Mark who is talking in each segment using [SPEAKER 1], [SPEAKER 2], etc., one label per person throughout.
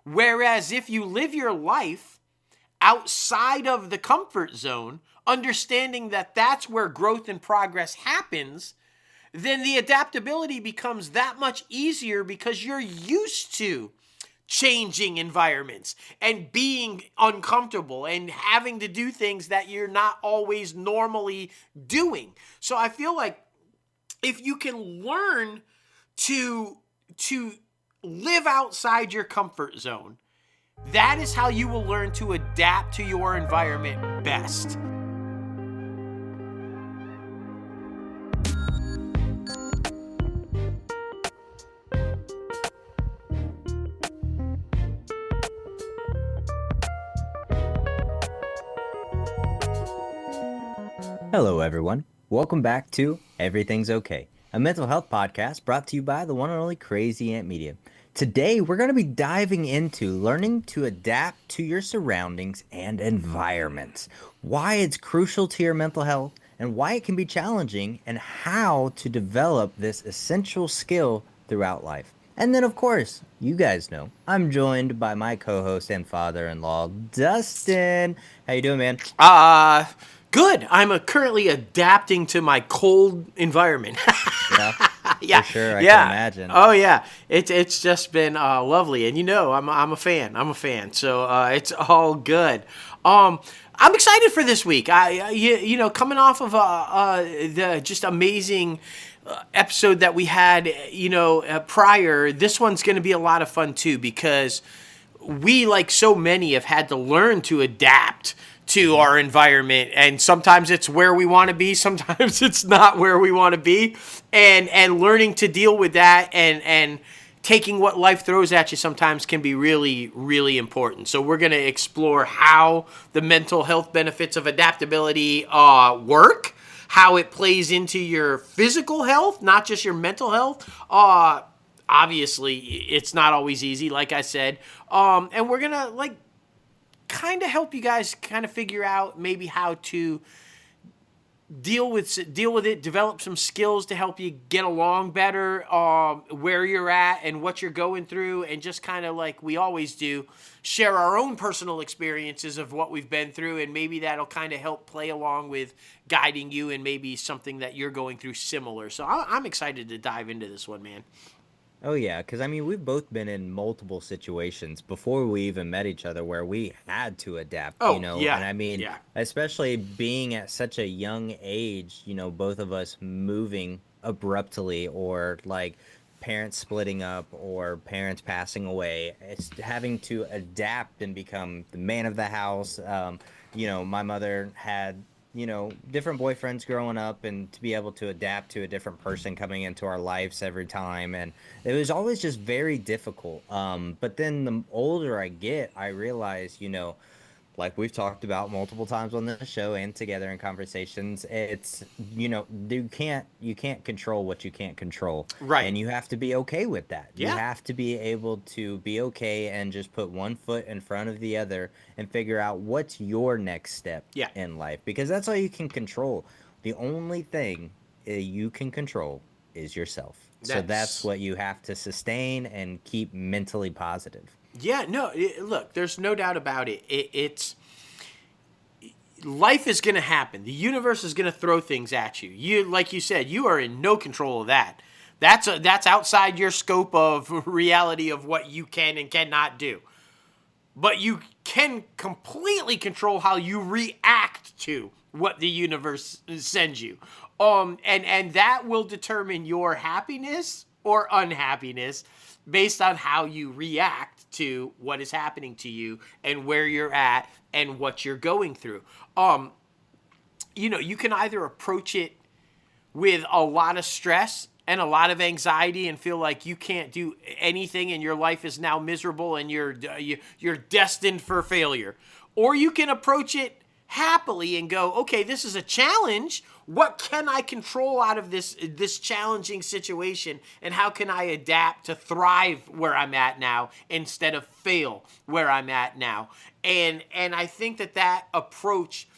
[SPEAKER 1] Whereas if you live your life outside of the comfort zone, understanding that that's where growth and progress happens, then the adaptability becomes that much easier because you're used to changing environments and being uncomfortable and having to do things that you're not always normally doing. So I feel like if you can learn to live outside your comfort zone, that is how you will learn to adapt to your environment best.
[SPEAKER 2] Hello, everyone. Welcome back to Everything's Okay, a mental health podcast brought to you by the one and only Crazy Ant Media. Today, we're going to be diving into learning to adapt to your surroundings and environments, why it's crucial to your mental health, and why it can be challenging, and how to develop this essential skill throughout life. And then, of course, you guys know, I'm joined by my co-host and father-in-law, Dustin. How you doing, man?
[SPEAKER 1] Good. I'm currently adapting to my cold environment.
[SPEAKER 2] Yeah,
[SPEAKER 1] Yeah,
[SPEAKER 2] for sure. I can
[SPEAKER 1] yeah.
[SPEAKER 2] imagine.
[SPEAKER 1] Oh yeah. It's just been lovely, and I'm a fan. I'm a fan. So it's all good. I'm excited for this week. Coming off of the just amazing episode that we had, prior. This one's going to be a lot of fun too because we, like so many, have had to learn to adapt to our environment, and sometimes it's where we want to be, sometimes it's not where we want to be, and learning to deal with that and taking what life throws at you sometimes can be really, really important. So we're going to explore how the mental health benefits of adaptability work, how it plays into your physical health, not just your mental health. Obviously, it's not always easy, like I said, and we're going to kind of help you guys kind of figure out maybe how to deal with it, develop some skills to help you get along better, where you're at and what you're going through, and just kind of like we always do, share our own personal experiences of what we've been through, and maybe that'll kind of help play along with guiding you and maybe something that you're going through similar. So I'm excited to dive into this one, man.
[SPEAKER 2] Oh yeah, because I mean we've both been in multiple situations before we even met each other where we had to adapt,
[SPEAKER 1] Oh yeah,
[SPEAKER 2] and I mean
[SPEAKER 1] yeah.
[SPEAKER 2] especially being at such a young age, both of us moving abruptly or like parents splitting up or parents passing away, it's having to adapt and become the man of the house. My mother had different boyfriends growing up, and to be able to adapt to a different person coming into our lives every time. And it was always just very difficult. But then the older I get, I realize, like we've talked about multiple times on the show and together in conversations, it's, you can't control what you can't control.
[SPEAKER 1] Right.
[SPEAKER 2] And you have to be okay with that. You
[SPEAKER 1] Yeah.
[SPEAKER 2] have to be able to be okay and just put one foot in front of the other and figure out what's your next step
[SPEAKER 1] Yeah.
[SPEAKER 2] in life, because that's all you can control. The only thing you can control is yourself. So that's
[SPEAKER 1] That's
[SPEAKER 2] what you have to sustain and keep mentally positive.
[SPEAKER 1] Yeah, no, look, there's no doubt about it. It's life is going to happen. The universe is going to throw things at you. Like you said, you are in no control of that. That's outside your scope of reality of what you can and cannot do. But you can completely control how you react to what the universe sends you. And that will determine your happiness or unhappiness based on how you react to what is happening to you and where you're at and what you're going through. You can either approach it with a lot of stress and a lot of anxiety and feel like you can't do anything and your life is now miserable and you're destined for failure. Or you can approach it happily and go, okay, this is a challenge. What can I control out of this challenging situation, and how can I adapt to thrive where I'm at now instead of fail where I'm at now? And I think that approach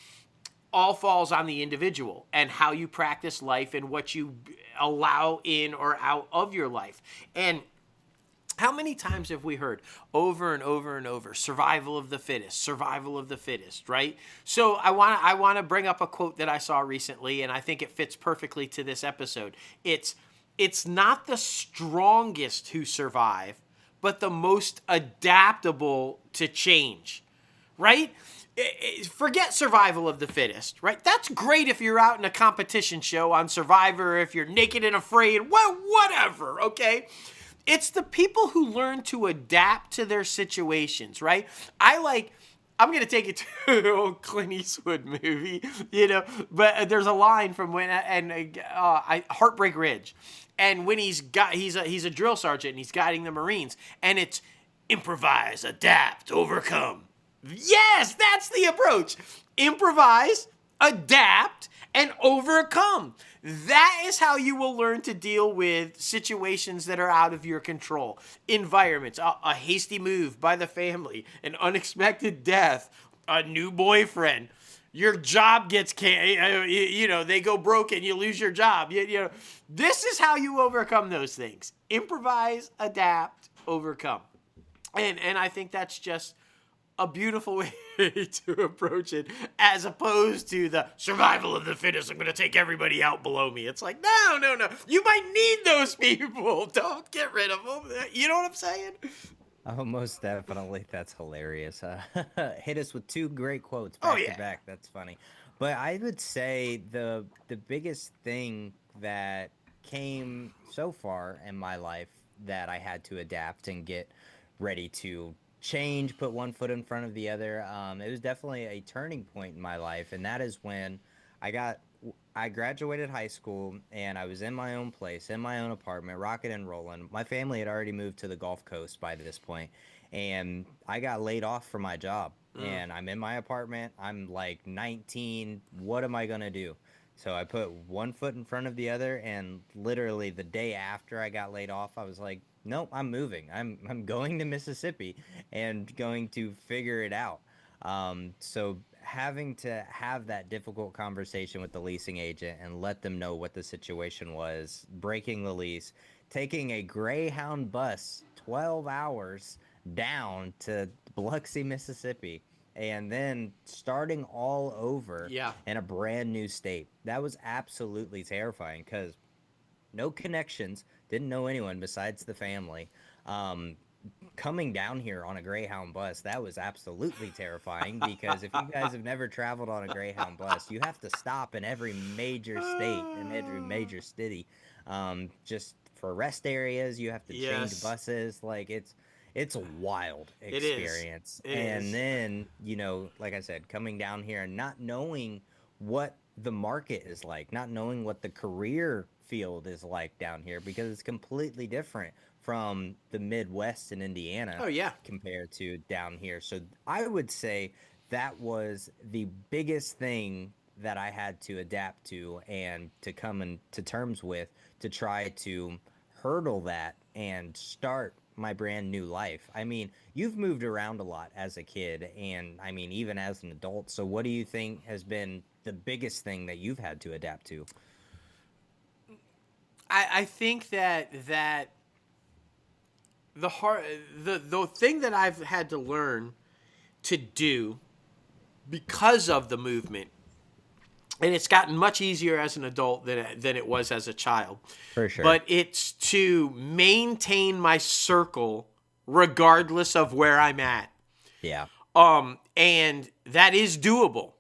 [SPEAKER 1] all falls on the individual and how you practice life and what you allow in or out of your life. And How many times have we heard over and over and over, survival of the fittest, right? So I want to bring up a quote that I saw recently, and I think it fits perfectly to this episode. It's not the strongest who survive, but the most adaptable to change, right? Forget survival of the fittest, right? That's great if you're out in a competition show on Survivor, if you're naked and afraid, well, whatever, okay? It's the people who learn to adapt to their situations, right? I'm going to take it to an old Clint Eastwood movie, but there's a line from Heartbreak Ridge. And when he's a drill sergeant and he's guiding the Marines, and it's improvise, adapt, overcome. Yes, that's the approach. Improvise, adapt, and overcome. That is how you will learn to deal with situations that are out of your control. Environments, a hasty move by the family, an unexpected death, a new boyfriend. Your job gets they go broken, you lose your job. This is how you overcome those things. Improvise, adapt, overcome. And I think that's just a beautiful way to approach it, as opposed to the survival of the fittest. I'm going to take everybody out below me. It's like, no. You might need those people. Don't get rid of them. You know what I'm saying?
[SPEAKER 2] Oh, most definitely. That's hilarious. Hit us with two great quotes
[SPEAKER 1] Oh,
[SPEAKER 2] back to
[SPEAKER 1] yeah.
[SPEAKER 2] back. That's funny. But I would say the biggest thing that came so far in my life that I had to adapt and get ready to change, put one foot in front of the other. It was definitely a turning point in my life, and that is when I got I graduated high school and I was in my own place, in my own apartment, rocking and rolling. My family had already moved to the Gulf Coast by this point, and I got laid off from my job.
[SPEAKER 1] Mm.
[SPEAKER 2] And I'm in my apartment. I'm like 19. What am I going to do? So I put one foot in front of the other, and literally the day after I got laid off, I was like, "Nope, I'm moving. I'm going to Mississippi and going to figure it out." So having to have that difficult conversation with the leasing agent and let them know what the situation was, breaking the lease, taking a Greyhound bus 12 hours down to Biloxi, Mississippi, and then starting all over
[SPEAKER 1] Yeah.
[SPEAKER 2] in a brand new state. That was absolutely terrifying because no connections, didn't know anyone besides the family. Um, Coming down here on a Greyhound bus, that was absolutely terrifying because if you guys have never traveled on a Greyhound bus, you have to stop in every major state and every major city. Just for rest areas, you have to change
[SPEAKER 1] Yes,
[SPEAKER 2] buses. Like it's a wild
[SPEAKER 1] it is.
[SPEAKER 2] experience.
[SPEAKER 1] It
[SPEAKER 2] And
[SPEAKER 1] is.
[SPEAKER 2] then, like I said, coming down here and not knowing what the market is like, not knowing what the career field is like down here because it's completely different from the Midwest in Indiana
[SPEAKER 1] Oh, yeah.
[SPEAKER 2] compared to down here. So I would say that was the biggest thing that I had to adapt to and to come into terms with to try to hurdle that and start my brand new life. I mean, you've moved around a lot as a kid and I mean even as an adult. So what do you think has been the biggest thing that you've had to adapt to?
[SPEAKER 1] I think that the hard the thing that I've had to learn to do because of the movement, and it's gotten much easier as an adult than it was as a child,
[SPEAKER 2] For sure.
[SPEAKER 1] but it's to maintain my circle regardless of where I'm at.
[SPEAKER 2] Yeah.
[SPEAKER 1] And that is doable,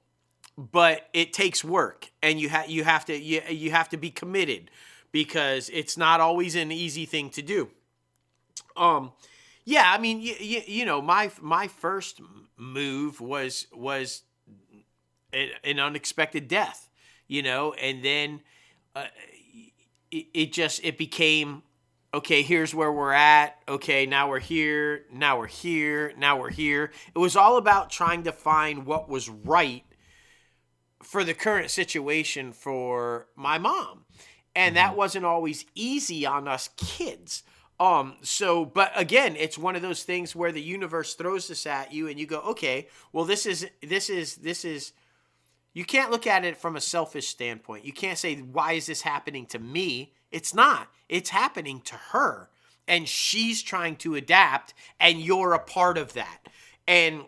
[SPEAKER 1] but it takes work, and you have to be committed because it's not always an easy thing to do. Um, yeah, I mean, my first move was an unexpected death, and then uh, it became okay. Here's where we're at. Okay, now we're here. Now we're here. Now we're here. It was all about trying to find what was right for the current situation for my mom. And
[SPEAKER 2] Hmm.
[SPEAKER 1] that wasn't always easy on us kids. But again, it's one of those things where the universe throws this at you and you go, okay, well, this is, you can't look at it from a selfish standpoint. You can't say, why is this happening to me? It's not. It's happening to her. and she's trying to adapt, and you're a part of that. And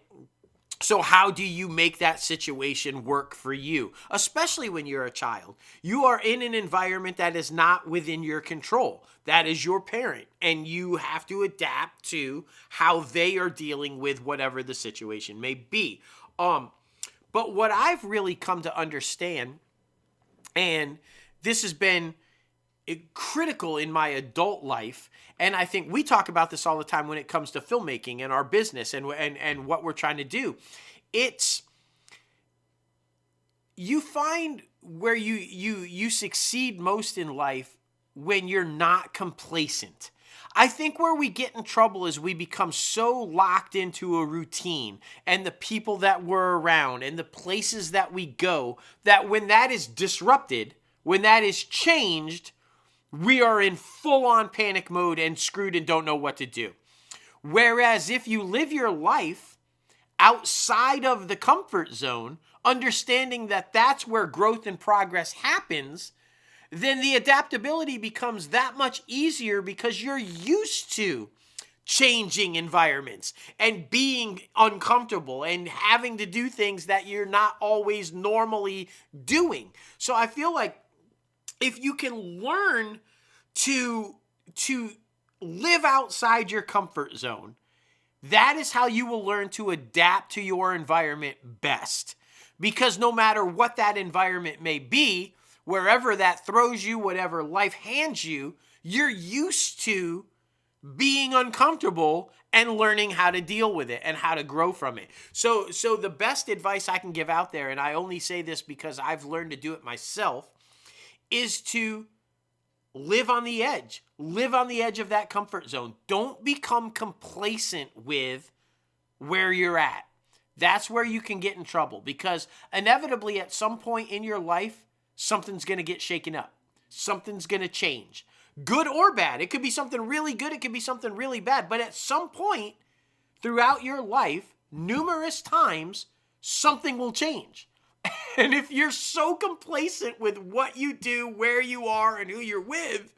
[SPEAKER 1] so, how do you make that situation work for you, especially when you're a child? You are in an environment that is not within your control. That is your parent, and you have to adapt to how they are dealing with whatever the situation may be. But what I've really come to understand, and this has been critical in my adult life, and I think we talk about this all the time when it comes to filmmaking and our business and what we're trying to do. It's you find where you succeed most in life when you're not complacent. I think where we get in trouble is we become so locked into a routine and the people that we're around and the places that we go that when that is disrupted, when that is changed, we are in full on panic mode and screwed and don't know what to do. Whereas if you live your life outside of the comfort zone, understanding that that's where growth and progress happens, then the adaptability becomes that much easier because you're used to changing environments and being uncomfortable and having to do things that you're not always normally doing. So I feel like if you can learn to to live outside your comfort zone, that is how you will learn to adapt to your environment best. Because no matter what that environment may be, wherever that throws you, whatever life hands you, you're used to being uncomfortable and learning how to deal with it and how to grow from it. So the best advice I can give out there, and I only say this because I've learned to do it myself, is to live on the edge. Live on the edge of that comfort zone. Don't become complacent with where you're at. That's where you can get in trouble because inevitably at some point in your life, something's going to get shaken up. Something's going to change. Good or bad. It could be something really good. It could be something really bad. But at some point throughout your life, numerous times, something will change. And if you're so complacent with what you do, where you are, and who you're with,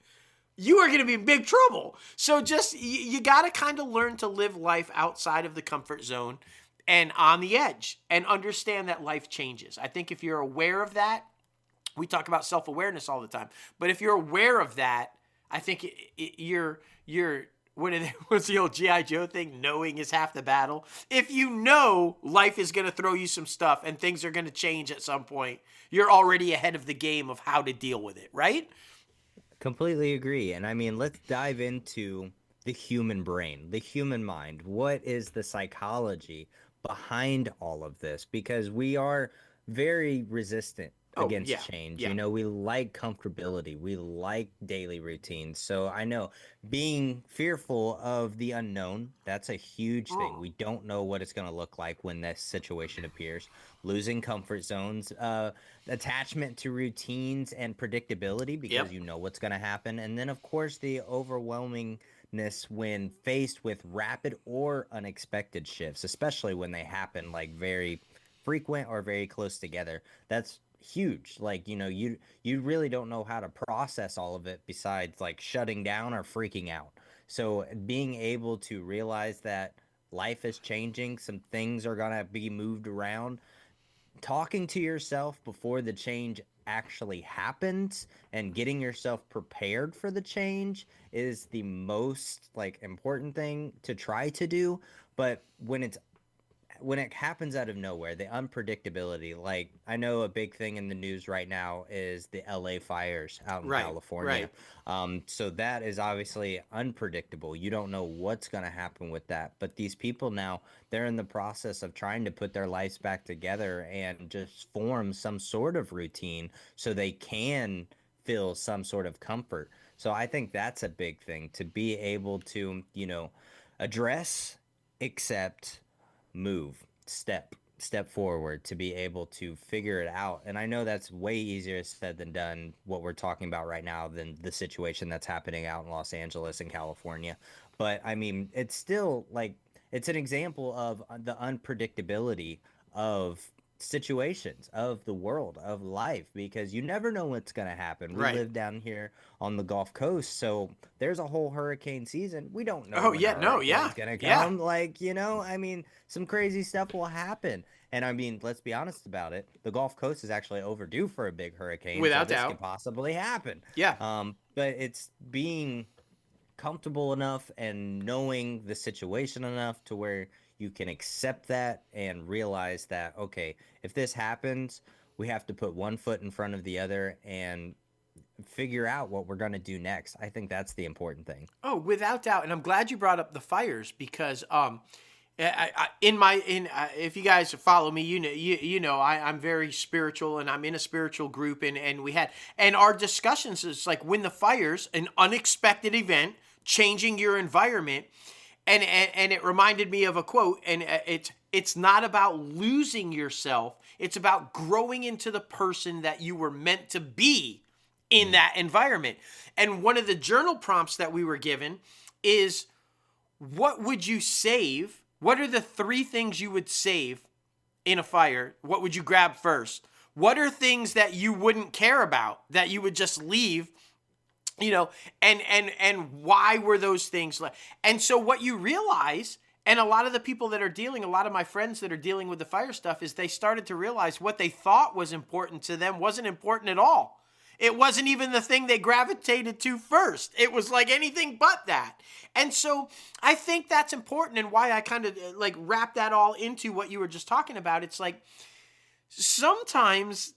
[SPEAKER 1] you are going to be in big trouble. So just, you got to kind of learn to live life outside of the comfort zone and on the edge and understand that life changes. I think if you're aware of that, we talk about self-awareness all the time, but if you're aware of that, I think you're what's the old G.I. Joe thing? Knowing is half the battle. If you know life is going to throw you some stuff and things are going to change at some point, you're already ahead of the game of how to deal with it, right?
[SPEAKER 2] Completely agree. And I mean, let's dive into the human brain, the human mind. What is the psychology behind all of this? Because we are very resistant
[SPEAKER 1] Oh,
[SPEAKER 2] against
[SPEAKER 1] yeah.
[SPEAKER 2] change.
[SPEAKER 1] Yeah.
[SPEAKER 2] You know, we like comfortability, we like daily routines. So I know being fearful of the unknown, that's a huge thing.
[SPEAKER 1] Mm.
[SPEAKER 2] We don't know what it's going to look like when this situation appears. Losing comfort zones, attachment to routines and predictability because
[SPEAKER 1] Yep.
[SPEAKER 2] you know what's going to happen. And then, of course, the overwhelmingness when faced with rapid or unexpected shifts, especially when they happen like very frequent or very close together. That's huge. Like, you know, you really don't know how to process all of it besides like shutting down or freaking out. So being able to realize that life is changing, some things are going to be moved around, talking to yourself before the change actually happens and getting yourself prepared for the change is the most like important thing to try to do. But when it happens out of nowhere, the unpredictability, like I know a big thing in the news right now is the LA fires out in
[SPEAKER 1] Right.
[SPEAKER 2] California.
[SPEAKER 1] Right.
[SPEAKER 2] So that is obviously unpredictable. You don't know what's going to happen with that. But these people now, they're in the process of trying to put their lives back together and just form some sort of routine so they can feel some sort of comfort. So I think that's a big thing to be able to, you know, address, accept, move, step forward to be able to figure it out. And I know that's way easier said than done, what we're talking about right now, than the situation that's happening out in Los Angeles and California. But I mean, it's still like it's an example of the unpredictability of situations of the world of life because you never know what's going to happen. We
[SPEAKER 1] Right.
[SPEAKER 2] live down here on the Gulf Coast, so there's a whole hurricane season. We don't know
[SPEAKER 1] Oh
[SPEAKER 2] when a
[SPEAKER 1] yeah, no, yeah,
[SPEAKER 2] hurricane's going to
[SPEAKER 1] yeah,
[SPEAKER 2] come. Like, I mean, some crazy stuff will happen. And I mean, let's be honest about it. The Gulf Coast is actually overdue for a big hurricane, so
[SPEAKER 1] without
[SPEAKER 2] this could
[SPEAKER 1] doubt.
[SPEAKER 2] possibly happen.
[SPEAKER 1] Yeah.
[SPEAKER 2] But it's being comfortable enough and knowing the situation enough to where you can accept that and realize that, okay, if this happens, we have to put one foot in front of the other and figure out what we're going to do next. I think that's the important thing.
[SPEAKER 1] Oh, without doubt. And I'm glad you brought up the fires because if you guys follow me, I'm very spiritual and I'm in a spiritual group and we had and our discussions is like when the fires, an unexpected event, changing your environment, and it reminded me of a quote, and it's not about losing yourself, it's about growing into the person that you were meant to be in
[SPEAKER 2] Mm.
[SPEAKER 1] that environment. And one of the journal prompts that we were given is what would you save? What are the three things you would save in a fire? What would you grab first? What are things that you wouldn't care about that you would just leave, and why were those things like? And so what you realize, and a lot of the people that are dealing, a lot of my friends that are dealing with the fire stuff, is they started to realize what they thought was important to them wasn't important at all. It wasn't even the thing they gravitated to first. It was like anything but that. And so I think that's important, and why I kind of like wrap that all into what you were just talking about. It's like sometimes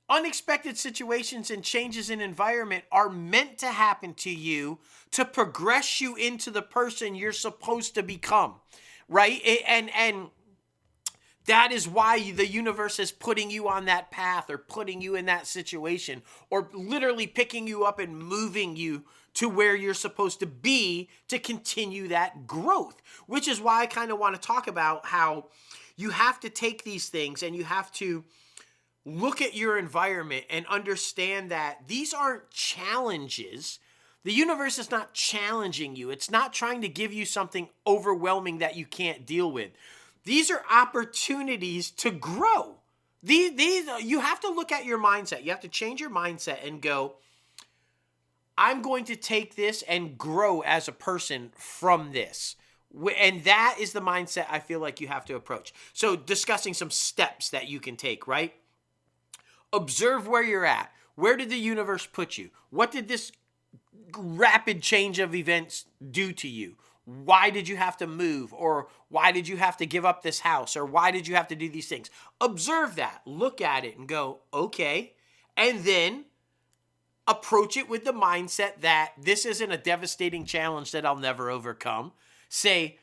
[SPEAKER 1] unexpected situations and changes in environment are meant to happen to you to progress you into the person you're supposed to become, right? And that is why the universe is putting you on that path or putting you in that situation or literally picking you up and moving you to where you're supposed to be to continue that growth, which is why I kind of want to talk about how you have to take these things and you have to look at your environment and understand that these aren't challenges. The universe is not challenging you. It's not trying to give you something overwhelming that you can't deal with. These are opportunities to grow. These you have to look at your mindset. You have to change your mindset and go, I'm going to take this and grow as a person from this. And that is the mindset I feel like you have to approach. So discussing some steps that you can take, right? Observe where you're at. Where did the universe put you? What did this rapid change of events do to you? Why did you have to move? Or why did you have to give up this house? Or why did you have to do these things? Observe that. Look at it and go, okay. And then approach it with the mindset that this isn't a devastating challenge that I'll never overcome. Say,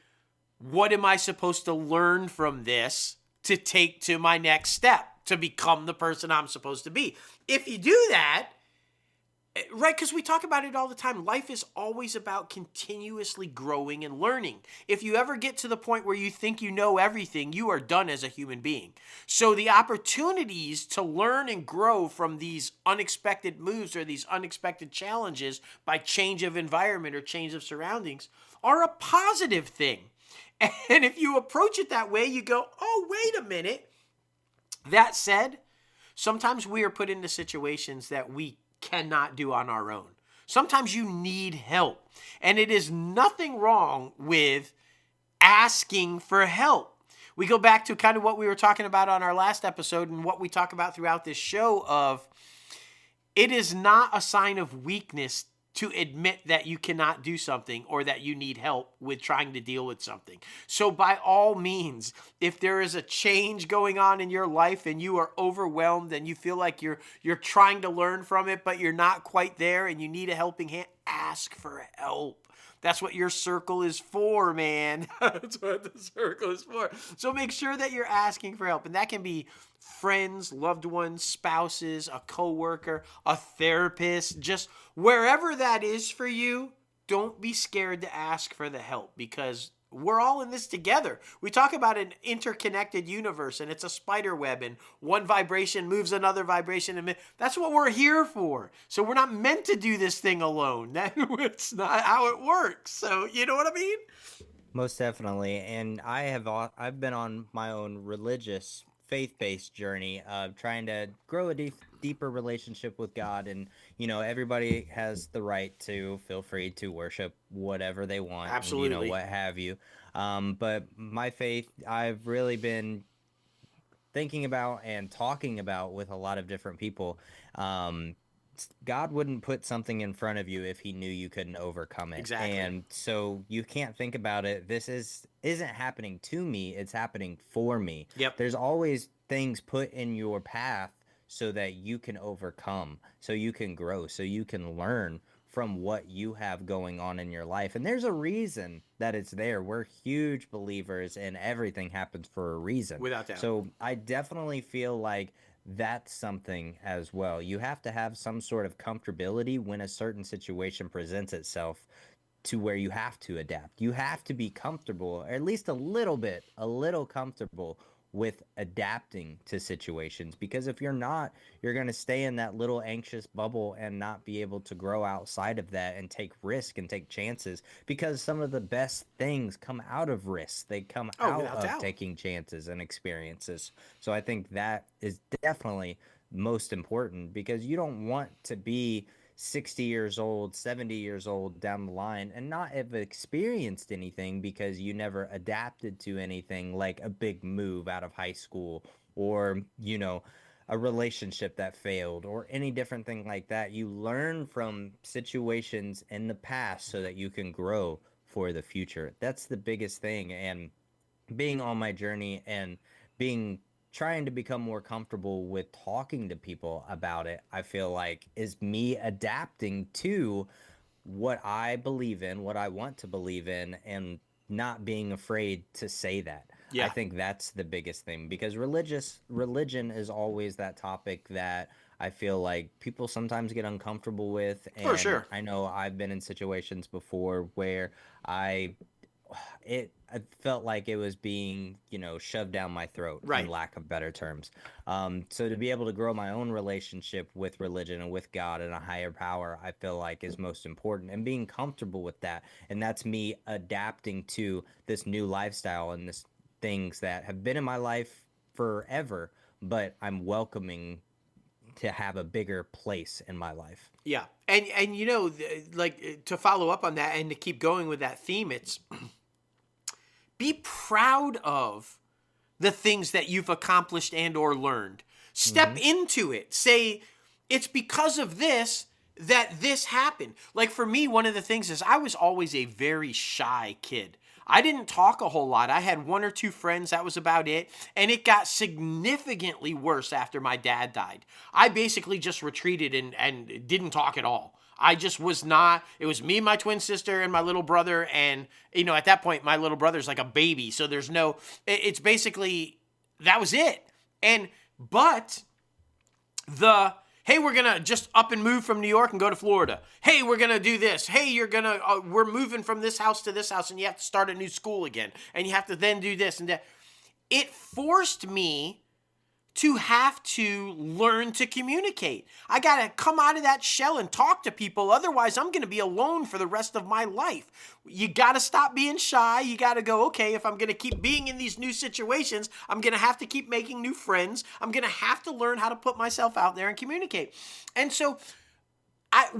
[SPEAKER 1] what am I supposed to learn from this to take to my next step to become the person I'm supposed to be? If you do that, right, because we talk about it all the time. Life is always about continuously growing and learning. If you ever get to the point where you think you know everything, you are done as a human being. So the opportunities to learn and grow from these unexpected moves or these unexpected challenges by change of environment or change of surroundings are a positive thing. And if you approach it that way, you go, oh, wait a minute. That said, sometimes we are put into situations that we cannot do on our own. Sometimes you need help. And it is nothing wrong with asking for help. We go back to kind of what we were talking about on our last episode and what we talk about throughout this show of it is not a sign of weakness to admit that you cannot do something or that you need help with trying to deal with something. So by all means, if there is a change going on in your life and you are overwhelmed and you feel like you're trying to learn from it, but you're not quite there and you need a helping hand, ask for help. That's what your circle is for, man. That's what the circle is for. So make sure that you're asking for help. And that can be friends, loved ones, spouses, a coworker, a therapist, just wherever that is for you. Don't be scared to ask for the help because we're all in this together. We talk about an interconnected universe and it's a spider web and one vibration moves another vibration. And that's what we're here for. So we're not meant to do this thing alone. That's not how it works. So you know what I mean?
[SPEAKER 2] Most definitely. And I've been on my own religious faith-based journey of trying to grow a deeper relationship with God. And everybody has the right to feel free to worship whatever they want, and
[SPEAKER 1] Absolutely.
[SPEAKER 2] what have you. But my faith, I've really been thinking about and talking about with a lot of different people. um God wouldn't put something in front of you if he knew you couldn't overcome it.
[SPEAKER 1] Exactly.
[SPEAKER 2] And so you can't think about it, this isn't happening to me, it's happening for me.
[SPEAKER 1] Yep.
[SPEAKER 2] There's always things put in your path so that you can overcome, so you can grow, so you can learn from what you have going on in your life. And there's a reason that it's there. We're huge believers in everything happens for a reason.
[SPEAKER 1] Without doubt.
[SPEAKER 2] So I definitely feel like that's something as well. You have to have some sort of comfortability when a certain situation presents itself, to where you have to adapt. You have to be comfortable, or at least a little comfortable with adapting to situations. Because if you're not, you're going to stay in that little anxious bubble and not be able to grow outside of that and take risk and take chances. Because some of the best things come out of risks, they come
[SPEAKER 1] Oh,
[SPEAKER 2] out
[SPEAKER 1] without
[SPEAKER 2] of
[SPEAKER 1] doubt.
[SPEAKER 2] taking chances and experiences. So I think that is definitely most important, because you don't want to be 60 years old, 70 years old down the line and not have experienced anything because you never adapted to anything, like a big move out of high school, or, a relationship that failed, or any different thing like that. You learn from situations in the past so that you can grow for the future. That's the biggest thing. And being on my journey and being trying to become more comfortable with talking to people about it, I feel like is me adapting to what I believe in, what I want to believe in, and not being afraid to say that. I
[SPEAKER 1] Yeah.
[SPEAKER 2] think that's the biggest thing, because religion is always that topic that I feel like people sometimes get uncomfortable with.
[SPEAKER 1] For
[SPEAKER 2] And
[SPEAKER 1] sure.
[SPEAKER 2] I know I've been in situations before where I I felt like it was being, shoved down my throat, in
[SPEAKER 1] Right.
[SPEAKER 2] lack of better terms. So to be able to grow my own relationship with religion and with God and a higher power, I feel like is most important, and being comfortable with that. And that's me adapting to this new lifestyle and this things that have been in my life forever, but I'm welcoming to have a bigger place in my life.
[SPEAKER 1] Yeah. And like to follow up on that and to keep going with that theme, it's be proud of the things that you've accomplished and or learned. Step
[SPEAKER 2] Mm-hmm.
[SPEAKER 1] into it. Say it's because of this that this happened. Like for me, one of the things is I was always a very shy kid. I didn't talk a whole lot. I had one or two friends, that was about it. And it got significantly worse after my dad died. I basically just retreated and didn't talk at all. I just was not. It was me, my twin sister, and my little brother. And, at that point, my little brother's like a baby. So there's no, it's basically, that was it. But the, hey, we're going to just up and move from New York and go to Florida. Hey, we're going to do this. Hey, we're moving from this house to this house and you have to start a new school again. And you have to then do this and that. It forced me to have to learn to communicate. I got to come out of that shell and talk to people. Otherwise, I'm going to be alone for the rest of my life. You got to stop being shy. You got to go, okay, if I'm going to keep being in these new situations, I'm going to have to keep making new friends. I'm going to have to learn how to put myself out there and communicate. And so,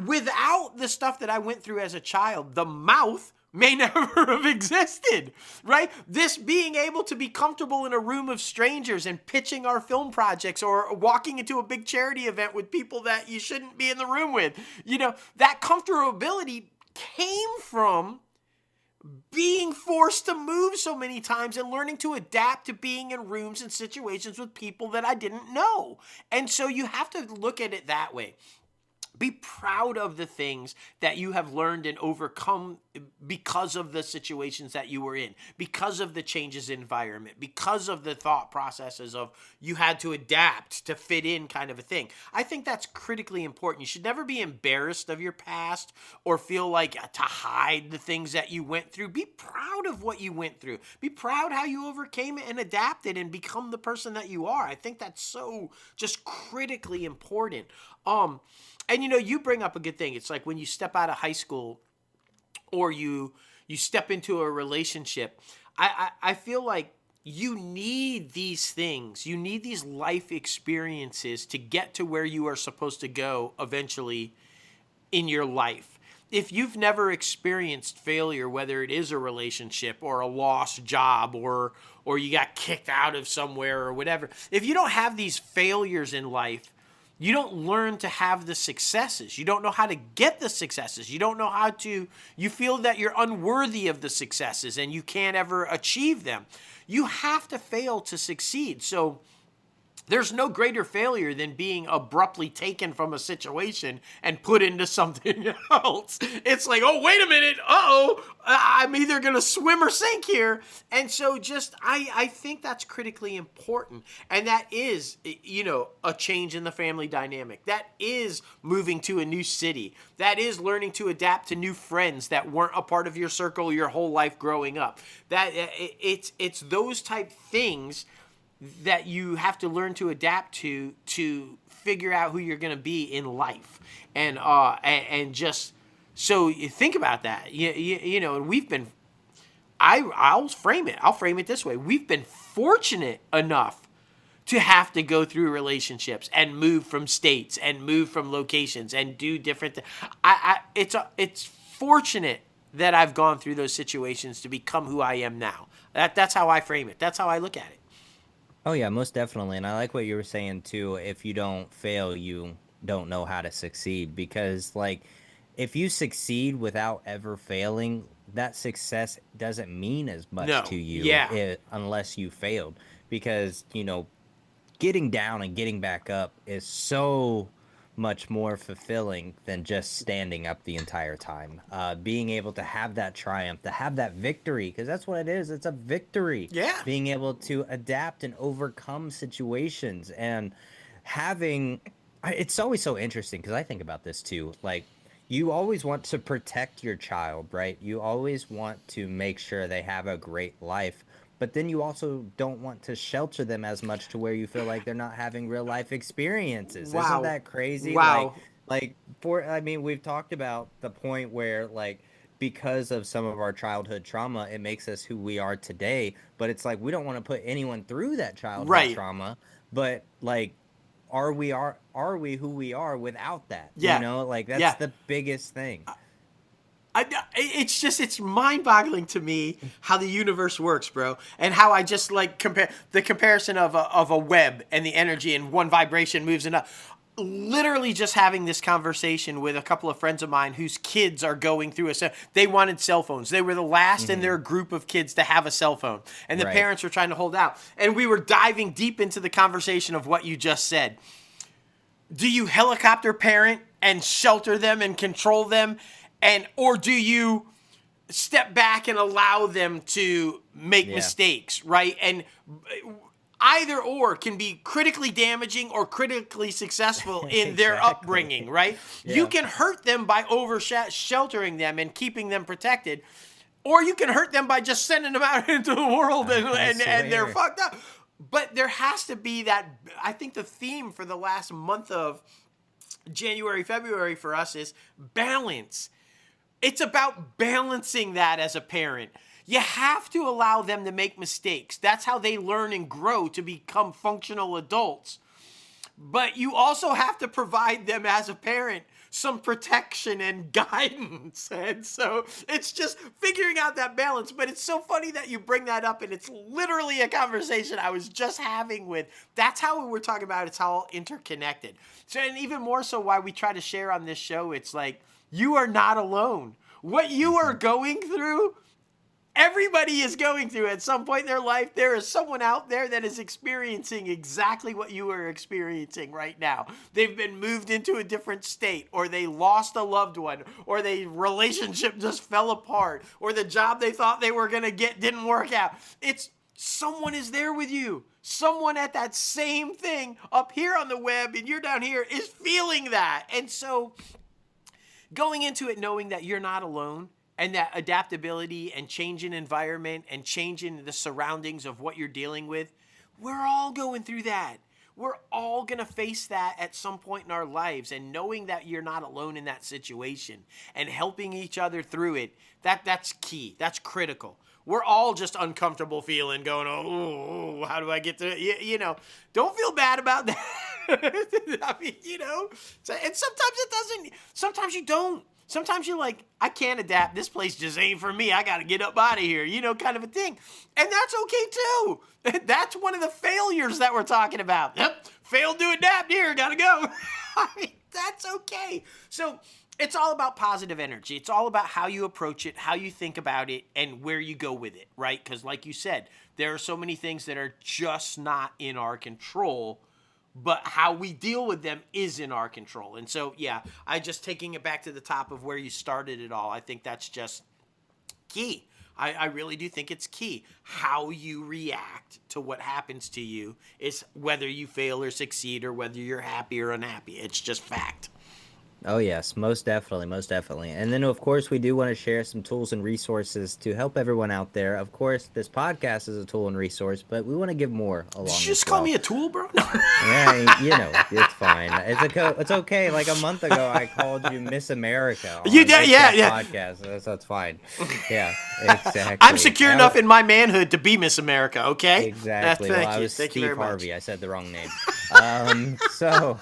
[SPEAKER 1] without the stuff that I went through as a child, the mouth may never have existed, right? This being able to be comfortable in a room of strangers and pitching our film projects or walking into a big charity event with people that you shouldn't be in the room with, that comfortability came from being forced to move so many times and learning to adapt to being in rooms and situations with people that I didn't know. And so you have to look at it that way. Be proud of the things that you have learned and overcome because of the situations that you were in, because of the changes in environment, because of the thought processes of you had to adapt to fit in kind of a thing. I think that's critically important. You should never be embarrassed of your past or feel like to hide the things that you went through. Be proud of what you went through. Be proud how you overcame it and adapted and become the person that you are. I think that's so just critically important. And you bring up a good thing. It's like when you step out of high school or you you step into a relationship. I feel like you need these things. You need these life experiences to get to where you are supposed to go eventually in your life. If you've never experienced failure, whether it is a relationship or a lost job or you got kicked out of somewhere or whatever, if you don't have these failures in life, you don't learn to have the successes. You don't know how to get the successes. You don't know how to, you feel that you're unworthy of the successes and you can't ever achieve them. You have to fail to succeed. So there's no greater failure than being abruptly taken from a situation and put into something else. It's like, oh, wait a minute. Uh-oh, I'm either going to swim or sink here. And so I think that's critically important. And that is, a change in the family dynamic. That is moving to a new city. That is learning to adapt to new friends that weren't a part of your circle your whole life growing up. It's those type things that you have to learn to adapt to figure out who you're going to be in life, and just so you think about that. And we've been. I'll frame it this way: we've been fortunate enough to have to go through relationships and move from states and move from locations and do different things. It's fortunate that I've gone through those situations to become who I am now. That's how I frame it. That's how I look at it.
[SPEAKER 2] Oh yeah, most definitely. And I like what you were saying too. If you don't fail, you don't know how to succeed. Because like, if you succeed without ever failing, that success doesn't mean as much
[SPEAKER 1] No.
[SPEAKER 2] to you
[SPEAKER 1] Yeah.
[SPEAKER 2] unless you failed. Because getting down and getting back up is so much more fulfilling than just standing up the entire time. Being able to have that triumph, to have that victory, because that's what it is. It's a victory.
[SPEAKER 1] Yeah.
[SPEAKER 2] Being able to adapt and overcome situations and having. It's always so interesting because I think about this too. Like, you always want to protect your child, right? You always want to make sure they have a great life, but then you also don't want to shelter them as much to where you feel like they're not having real life experiences. Isn't
[SPEAKER 1] Wow.
[SPEAKER 2] that crazy?
[SPEAKER 1] Wow.
[SPEAKER 2] I mean, we've talked about the point where like because of some of our childhood trauma, it makes us who we are today, but it's like we don't want to put anyone through that childhood
[SPEAKER 1] Right.
[SPEAKER 2] trauma, but like are we who we are without that?
[SPEAKER 1] Yeah.
[SPEAKER 2] Like that's
[SPEAKER 1] Yeah.
[SPEAKER 2] the biggest thing.
[SPEAKER 1] It's mind-boggling to me how the universe works, bro, and how I just like compare the comparison of a web and the energy, and one vibration moves another. Literally, just having this conversation with a couple of friends of mine whose kids are going through they wanted cell phones. They were the last in their group of kids to have a cell phone, and the
[SPEAKER 2] Right.
[SPEAKER 1] parents were trying to hold out. And we were diving deep into the conversation of what you just said. Do you helicopter parent and shelter them and control them, or do you step back and allow them to make
[SPEAKER 2] Yeah.
[SPEAKER 1] mistakes, right? And either or can be critically damaging or critically successful in their upbringing,
[SPEAKER 2] Exactly.
[SPEAKER 1] right? You
[SPEAKER 2] Yeah.
[SPEAKER 1] can hurt them by over sheltering them and keeping them protected, or you can hurt them by just sending them out into the world
[SPEAKER 2] I
[SPEAKER 1] and they're
[SPEAKER 2] swear.
[SPEAKER 1] fucked up. But there has to be that. I think the theme for the last month of January, February for us is balance. It's about balancing that as a parent. You have to allow them to make mistakes. That's how they learn and grow to become functional adults. But you also have to provide them as a parent some protection and guidance. And so it's just figuring out that balance. But it's so funny that you bring that up, and it's literally a conversation I was just having with. That's how we're talking about it's all interconnected. So, and even more so why we try to share on this show, it's like you are not alone. What you are
[SPEAKER 2] Mhm.
[SPEAKER 1] going through, everybody is going through at some point in their life. There is someone out there that is experiencing exactly what you are experiencing right now. They've been moved into a different state, or they lost a loved one, or the relationship just fell apart, or the job they thought they were going to get didn't work out. It's someone is there with you. Someone at that same thing up here on the web and you're down here is feeling that. And so going into it knowing that you're not alone, and that adaptability and changing environment and changing the surroundings of what you're dealing with, we're all going through that. We're all going to face that at some point in our lives, and knowing that you're not alone in that situation and helping each other through it, that's key. That's critical. We're all just uncomfortable feeling going, oh, how do I get to, don't feel bad about that. I mean, and sometimes it doesn't, sometimes you don't. Sometimes you're like, I can't adapt. This place just ain't for me. I got to get up out of here, kind of a thing. And that's okay too. That's one of the failures that we're talking about. Yep, failed to adapt here. Got to go. I mean, that's okay. So it's all about positive energy. It's all about how you approach it, how you think about it, and where you go with it, right? Because like you said, there are so many things that are just not in our control, but how we deal with them is in our control. And so, yeah, I just taking it back to the top of where you started it all, I think that's just key. I really do think it's key. How you react to what happens to you is whether you fail or succeed or whether you're happy or unhappy. It's just fact.
[SPEAKER 2] Oh yes, most definitely, most definitely. And then of course we do want to share some tools and resources to help everyone out there. Of course, this podcast is a tool and resource, but we want to give more
[SPEAKER 1] Did you
[SPEAKER 2] along as
[SPEAKER 1] just call
[SPEAKER 2] well.
[SPEAKER 1] me a tool, bro? No.
[SPEAKER 2] Yeah, it's fine. It's okay. Like a month ago, I called you Miss America
[SPEAKER 1] You
[SPEAKER 2] on
[SPEAKER 1] did,
[SPEAKER 2] this
[SPEAKER 1] yeah,
[SPEAKER 2] that
[SPEAKER 1] yeah.
[SPEAKER 2] podcast. That's fine. Yeah,
[SPEAKER 1] I'm
[SPEAKER 2] exactly.
[SPEAKER 1] secure enough in my manhood to be Miss America, okay?
[SPEAKER 2] Exactly. Well,
[SPEAKER 1] Thank
[SPEAKER 2] I
[SPEAKER 1] you.
[SPEAKER 2] was
[SPEAKER 1] Thank you very
[SPEAKER 2] Steve
[SPEAKER 1] much.
[SPEAKER 2] Harvey. I said the wrong name. So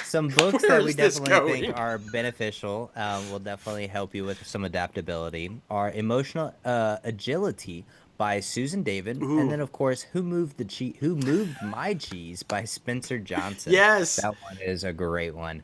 [SPEAKER 2] some books
[SPEAKER 1] Where
[SPEAKER 2] that we
[SPEAKER 1] is this
[SPEAKER 2] definitely think
[SPEAKER 1] going?
[SPEAKER 2] are beneficial, will definitely help you with some adaptability, are Emotional Agility by Susan David, and
[SPEAKER 1] Ooh.
[SPEAKER 2] then of course Who Moved My Cheese by Spencer Johnson.
[SPEAKER 1] Yes.
[SPEAKER 2] That one is a great one.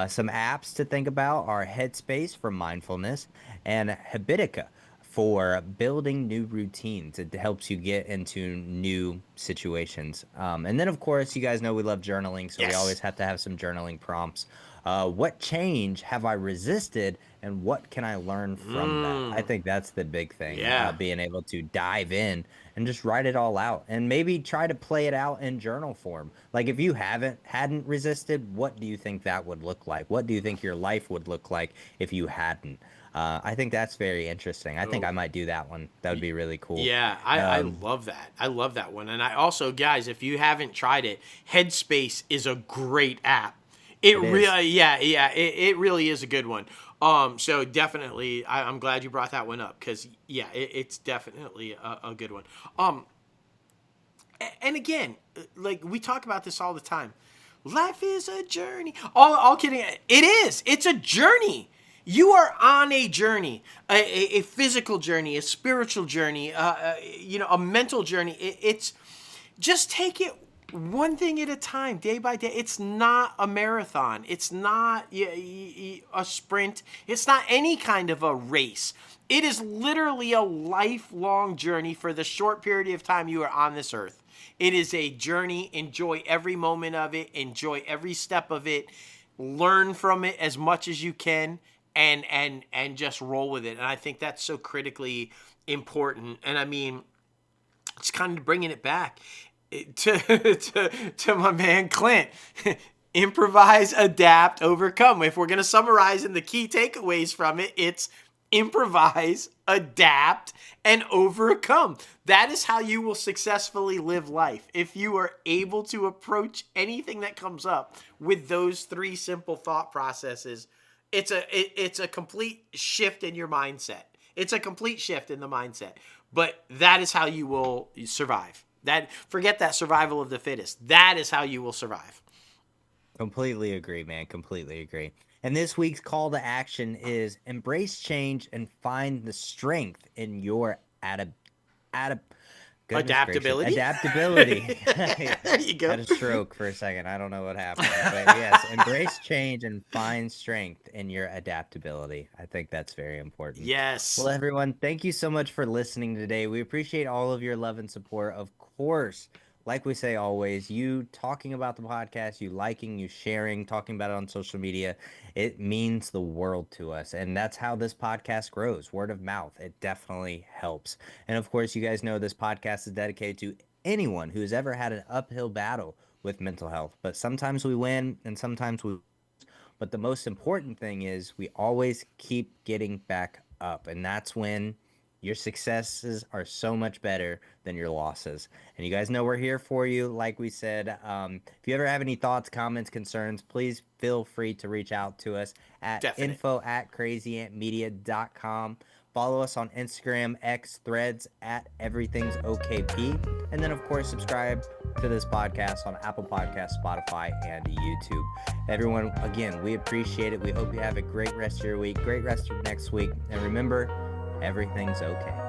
[SPEAKER 2] Some apps to think about are Headspace for mindfulness and Habitica for building new routines. It helps you get into new situations. And then, of course, you guys know we love journaling, so we
[SPEAKER 1] Yes.
[SPEAKER 2] always have to have some journaling prompts. What change have I resisted, and what can I learn from that? I
[SPEAKER 1] Mm.
[SPEAKER 2] think that's the big thing,
[SPEAKER 1] Yeah.
[SPEAKER 2] being able to dive in and just write it all out, and maybe try to play it out in journal form. Like if you hadn't resisted, what do you think that would look like? What do you think your life would look like if you hadn't? I think that's very interesting. I think
[SPEAKER 1] Oh.
[SPEAKER 2] I might do that one. That would be really cool.
[SPEAKER 1] Yeah, I
[SPEAKER 2] Um,
[SPEAKER 1] love that. I love that one. And I also, guys, if you haven't tried it, Headspace is a great app. It
[SPEAKER 2] it is.
[SPEAKER 1] really, yeah, it really is a good one. So definitely, I'm glad you brought that one up because yeah, it's definitely a good one. And again, like we talk about this all the time. Life is a journey. All kidding. It is. It's a journey. You are on a journey, a physical journey, a spiritual journey, a mental journey. It's just take it one thing at a time, day by day. It's not a marathon. It's not a sprint. It's not any kind of a race. It is literally a lifelong journey for the short period of time you are on this earth. It is a journey. Enjoy every moment of it. Enjoy every step of it. Learn from it as much as you can, and just roll with it. And I think that's so critically important. And I mean, it's kind of bringing it back to my man Clint. Improvise, adapt, overcome. If we're going to summarize in the key takeaways from it, it's improvise, adapt, and overcome. That is how you will successfully live life. If you are able to approach anything that comes up with those three simple thought processes, it's a complete shift in your mindset. It's a complete shift in the mindset. But that is how you will survive. That forget that survival of the fittest. That is how you will survive.
[SPEAKER 2] Completely agree, man. Completely agree. And this week's call to action is embrace change and find the strength in your adap goodness gracious,
[SPEAKER 1] Adaptability.
[SPEAKER 2] adaptability. I
[SPEAKER 1] There you go.
[SPEAKER 2] had a stroke for a second. I don't know what happened. But yes, embrace change and find strength in your adaptability. I think that's very important.
[SPEAKER 1] Yes.
[SPEAKER 2] Well, everyone, thank you so much for listening today. We appreciate all of your love and support. Of course, like we say always, you talking about the podcast, you liking, you sharing, talking about it on social media, it means the world to us. And that's how this podcast grows, word of mouth. It definitely helps. And of course, you guys know this podcast is dedicated to anyone who's ever had an uphill battle with mental health. But sometimes we win and sometimes we, but the most important thing is we always keep getting back up. And that's when Your successes are so much better than your losses. And you guys know we're here for you. Like we said, if you ever have any thoughts, comments, concerns, please feel free to reach out to us at
[SPEAKER 1] Definite.
[SPEAKER 2] info@crazyantmedia.com. Follow us on Instagram, X, Threads at Everything's OKP. And then, of course, subscribe to this podcast on Apple Podcasts, Spotify, and YouTube. Everyone, again, we appreciate it. We hope you have a great rest of your week, great rest of next week. And remember, everything's okay.